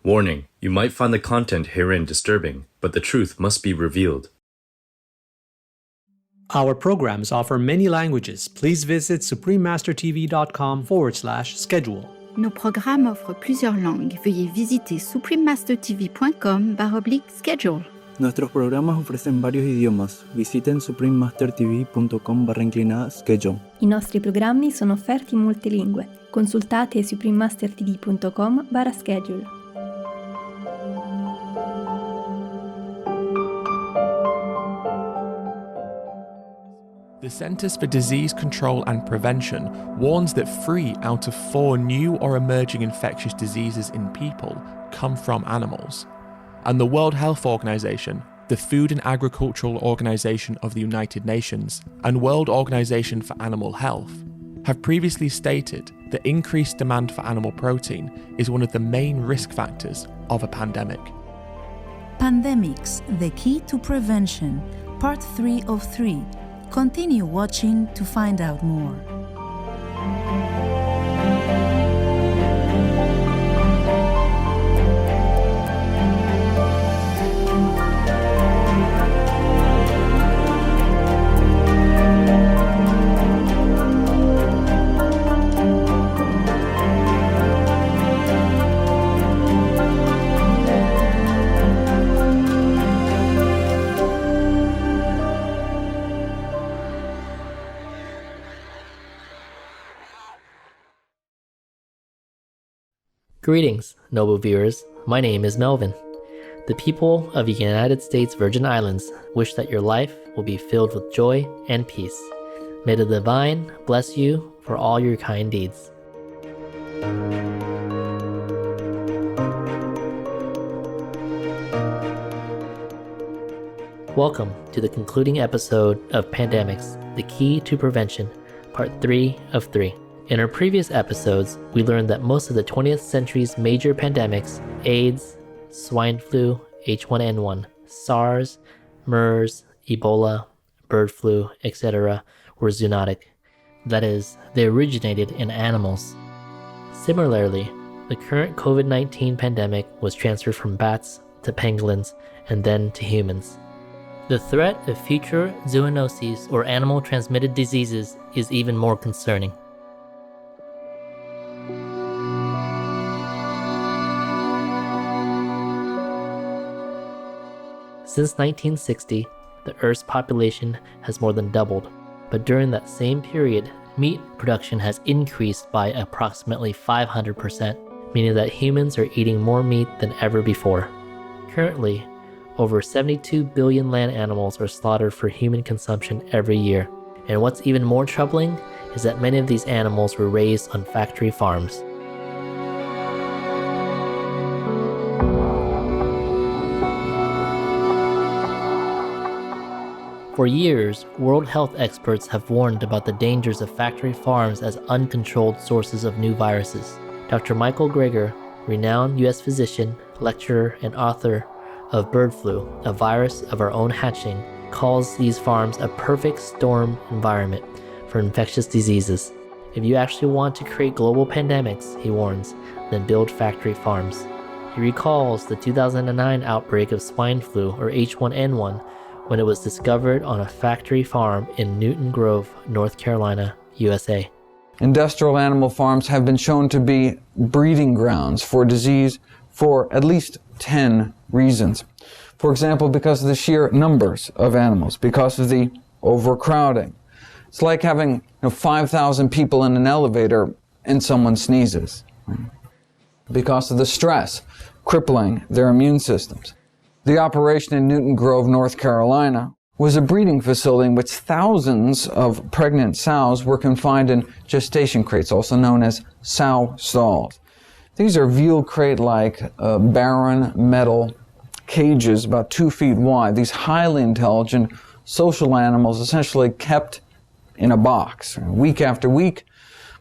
Warning, you might find the content herein disturbing, but the truth must be revealed. Our programs offer many languages. Please visit suprememastertv.com/schedule. Nos programmes offrent plusieurs langues. Veuillez visiter suprememastertv.com/schedule. Nuestros programas ofrecen varios idiomas. Visiten suprememastertv.com/schedule. I nostri programmi sono offerti in molte lingue. Consultate suprememastertv.com/schedule. The Centers for Disease Control and Prevention warns that 3 out of 4 new or emerging infectious diseases in people come from animals. And the World Health Organization, the Food and Agricultural Organization of the United Nations, and World Organization for Animal Health have previously stated that increased demand for animal protein is one of the main risk factors of a pandemic. Pandemics, the Key to Prevention, Part 3 of 3. Continue watching to find out more. Greetings, noble viewers. My name is Melvin. The people of the United States Virgin Islands wish that your life will be filled with joy and peace. May the divine bless you for all your kind deeds. Welcome to the concluding episode of Pandemics, the Key to Prevention, Part 3 of 3. In our previous episodes, we learned that most of the 20th century's major pandemics, AIDS, swine flu, H1N1, SARS, MERS, Ebola, bird flu, etc., were zoonotic. That is, they originated in animals. Similarly, the current COVID-19 pandemic was transferred from bats to pangolins and then to humans. The threat of future zoonoses or animal-transmitted diseases is even more concerning. Since 1960, the Earth's population has more than doubled, but during that same period, meat production has increased by approximately 500%, meaning that humans are eating more meat than ever before. Currently, over 72 billion land animals are slaughtered for human consumption every year, and what's even more troubling is that many of these animals were raised on factory farms. For years, World Health experts have warned about the dangers of factory farms as uncontrolled sources of new viruses. Dr. Michael Greger, renowned U.S. physician, lecturer, and author of bird flu, a virus of our own hatching, calls these farms a perfect storm environment for infectious diseases. If you actually want to create global pandemics, he warns, then build factory farms. He recalls the 2009 outbreak of swine flu, or H1N1, when it was discovered on a factory farm in Newton Grove, North Carolina, USA. Industrial animal farms have been shown to be breeding grounds for disease for at least 10 reasons. For example, because of the sheer numbers of animals, because of the overcrowding. It's like having 5,000 people in an elevator and someone sneezes. Because of the stress crippling their immune systems. The operation in Newton Grove, North Carolina, was a breeding facility in which thousands of pregnant sows were confined in gestation crates, also known as sow stalls. These are veal crate-like barren metal cages about 2 feet wide. These highly intelligent social animals essentially kept in a box. Week after week,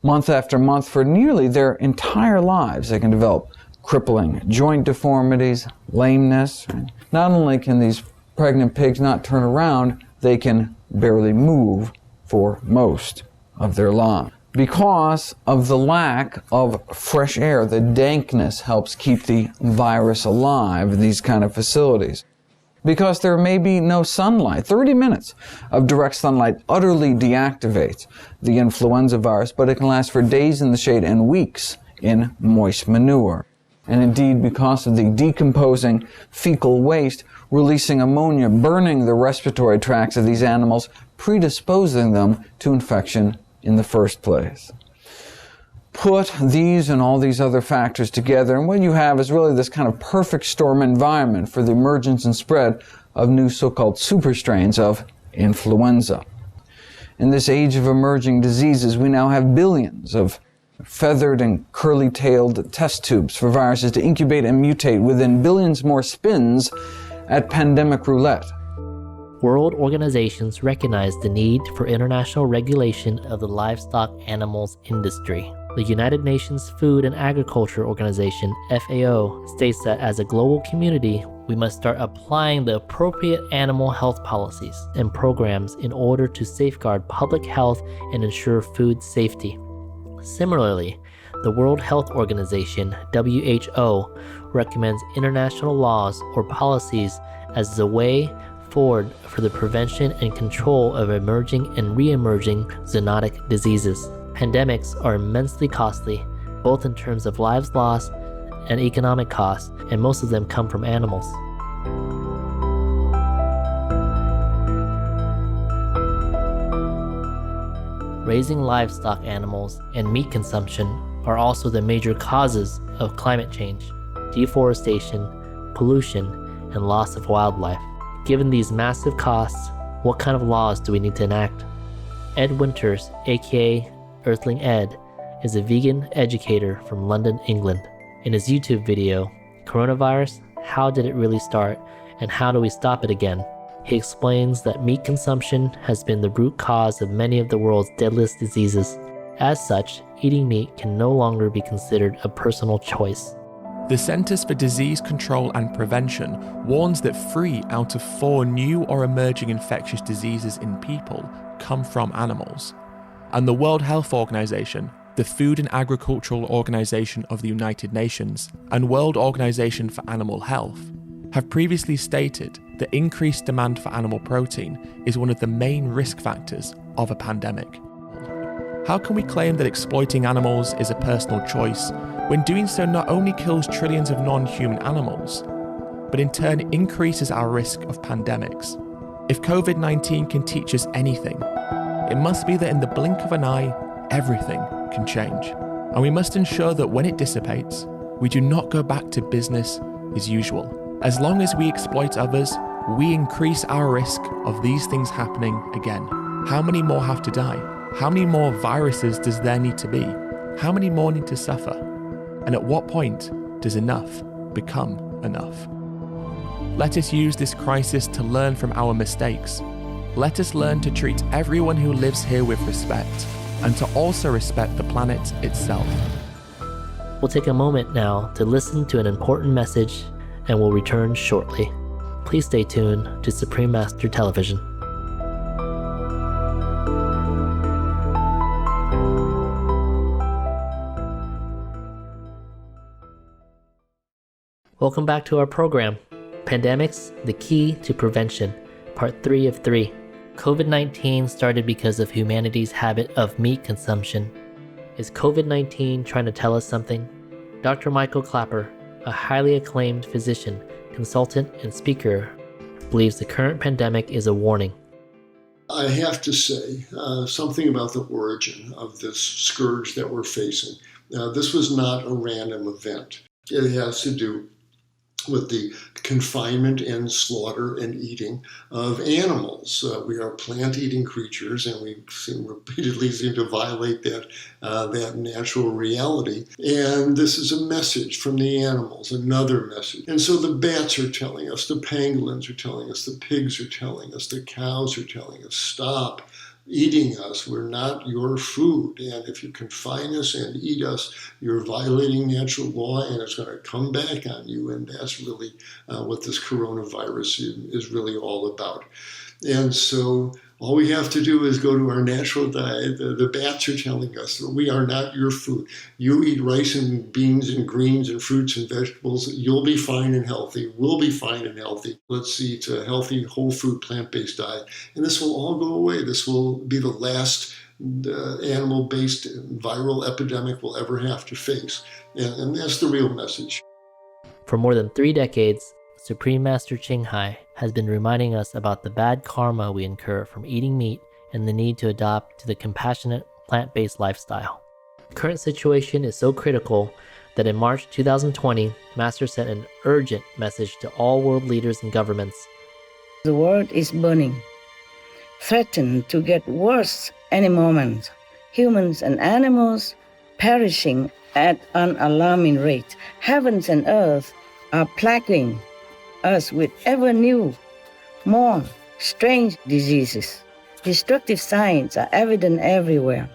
month after month, for nearly their entire lives, they can develop crippling joint deformities, lameness. Not only can these pregnant pigs not turn around, they can barely move for most of their lives. because of the lack of fresh air. The dankness helps keep the virus alive in these kind of facilities. Because there may be no sunlight. 30 minutes of direct sunlight utterly deactivates the influenza virus, but it can last for days in the shade and weeks in moist manure. And indeed, because of the decomposing fecal waste, releasing ammonia, burning the respiratory tracts of these animals, predisposing them to infection in the first place. Put these and all these other factors together, and what you have is really this kind of perfect storm environment for the emergence and spread of new so-called super strains of influenza. In this age of emerging diseases, we now have billions of feathered and curly-tailed test tubes for viruses to incubate and mutate within billions more spins at pandemic roulette. World organizations recognize the need for international regulation of the livestock animals industry. The United Nations Food and Agriculture Organization, FAO, states that as a global community, we must start applying the appropriate animal health policies and programs in order to safeguard public health and ensure food safety. Similarly, the World Health Organization, WHO, recommends international laws or policies as the way forward for the prevention and control of emerging and re-emerging zoonotic diseases. Pandemics are immensely costly, both in terms of lives lost and economic costs, and most of them come from animals. Raising livestock animals and meat consumption are also the major causes of climate change, deforestation, pollution, and loss of wildlife. Given these massive costs, what kind of laws do we need to enact? Ed Winters, aka Earthling Ed, is a vegan educator from London, England. In his YouTube video, Coronavirus, How Did It Really Start and How Do We Stop It Again?, he explains that meat consumption has been the root cause of many of the world's deadliest diseases. As such, eating meat can no longer be considered a personal choice. The Centers for Disease Control and Prevention warns that 3 out of 4 new or emerging infectious diseases in people come from animals. And the World Health Organization, the Food and Agricultural Organization of the United Nations, and World Organization for Animal Health have previously stated that increased demand for animal protein is one of the main risk factors of a pandemic. How can we claim that exploiting animals is a personal choice when doing so not only kills trillions of non-human animals, but in turn increases our risk of pandemics? If COVID-19 can teach us anything, it must be that in the blink of an eye, everything can change. And we must ensure that when it dissipates, we do not go back to business as usual. As long as we exploit others, we increase our risk of these things happening again. How many more have to die? How many more viruses does there need to be? How many more need to suffer? And at what point does enough become enough? Let us use this crisis to learn from our mistakes. Let us learn to treat everyone who lives here with respect, and to also respect the planet itself. We'll take a moment now to listen to an important message, and we'll return shortly. Please stay tuned to Supreme Master Television. Welcome back to our program, Pandemics, the Key to Prevention, Part 3 of 3. COVID-19 started because of humanity's habit of meat consumption. Is COVID-19 trying to tell us something? Dr. Michael Clapper, a highly acclaimed physician, consultant, and speaker, believes the current pandemic is a warning. I have to say something about the origin of this scourge that we're facing. This was not a random event. It has to do with the confinement and slaughter and eating of animals. We are plant-eating creatures, and we repeatedly seem to violate that natural reality. And this is a message from the animals, another message. And so the bats are telling us, the pangolins are telling us, the pigs are telling us, the cows are telling us, stop eating us. We're not your food. And if you confine us and eat us, you're violating natural law, and it's going to come back on you. And that's really what this coronavirus is really all about. And so all we have to do is go to our natural diet. The bats are telling us that we are not your food. You eat rice and beans and greens and fruits and vegetables. You'll be fine and healthy. We'll be fine and healthy. Let's eat a healthy, whole food, plant-based diet. And this will all go away. This will be the last animal-based viral epidemic we'll ever have to face. And that's the real message. For more than 3 decades, Supreme Master Ching Hai has been reminding us about the bad karma we incur from eating meat and the need to adopt to the compassionate, plant-based lifestyle. The current situation is so critical that in March 2020, Master sent an urgent message to all world leaders and governments. The world is burning, threatened to get worse any moment. Humans and animals perishing at an alarming rate. Heavens and earth are plaguing us with ever new, more strange diseases. Destructive signs are evident everywhere.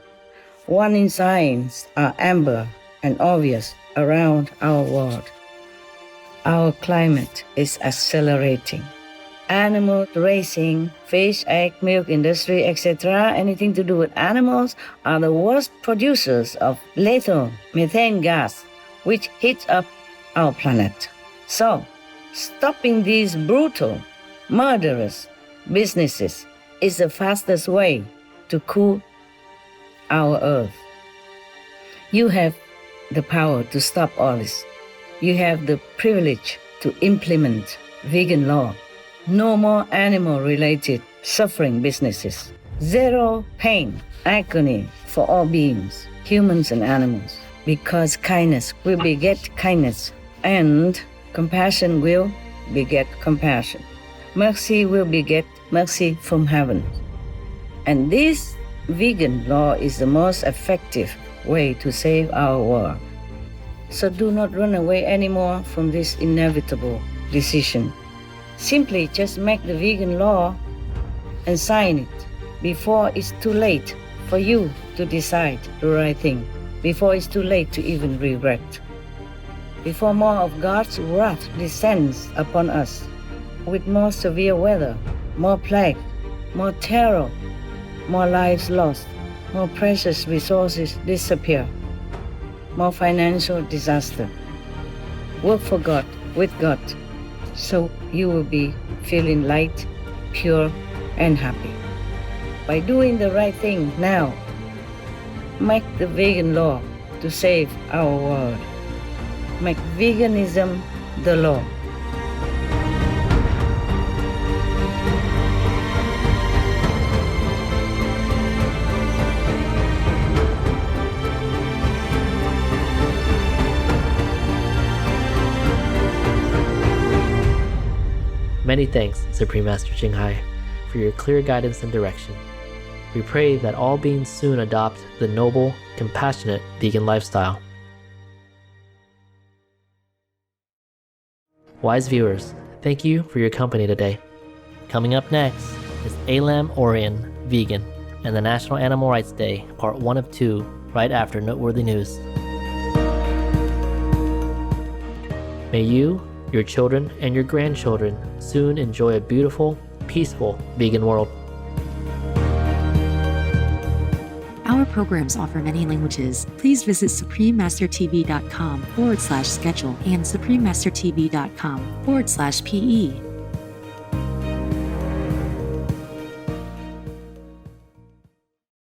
Warning signs are amber and obvious around our world. Our climate is accelerating. Animal racing, fish, egg, milk industry, etc., anything to do with animals, are the worst producers of lethal methane gas, which heats up our planet. So, stopping these brutal, murderous businesses is the fastest way to cool our earth. You have the power to stop all this. You have the privilege to implement vegan law. No more animal-related suffering businesses. Zero pain, agony for all beings, humans and animals. Because kindness will beget kindness, and compassion will beget compassion. Mercy will beget mercy from heaven. And this vegan law is the most effective way to save our world. So do not run away anymore from this inevitable decision. Simply just make the vegan law and sign it before it's too late for you to decide the right thing, before it's too late to even regret. Before more of God's wrath descends upon us with more severe weather, more plague, more terror, more lives lost, more precious resources disappear, more financial disaster. Work for God, with God, so you will be feeling light, pure, and happy. By doing the right thing now, make the vegan law to save our world. Make veganism the law. Many thanks, Supreme Master Ching Hai, for your clear guidance and direction. We pray that all beings soon adopt the noble, compassionate vegan lifestyle. Wise viewers, thank you for your company today. Coming up next is Alam Orion, Vegan, and the National Animal Rights Day, part 1 of 2, right after Noteworthy News. May you, your children, and your grandchildren soon enjoy a beautiful, peaceful vegan world. Our programs offer many languages. Please visit suprememastertv.com/schedule and suprememastertv.com/PE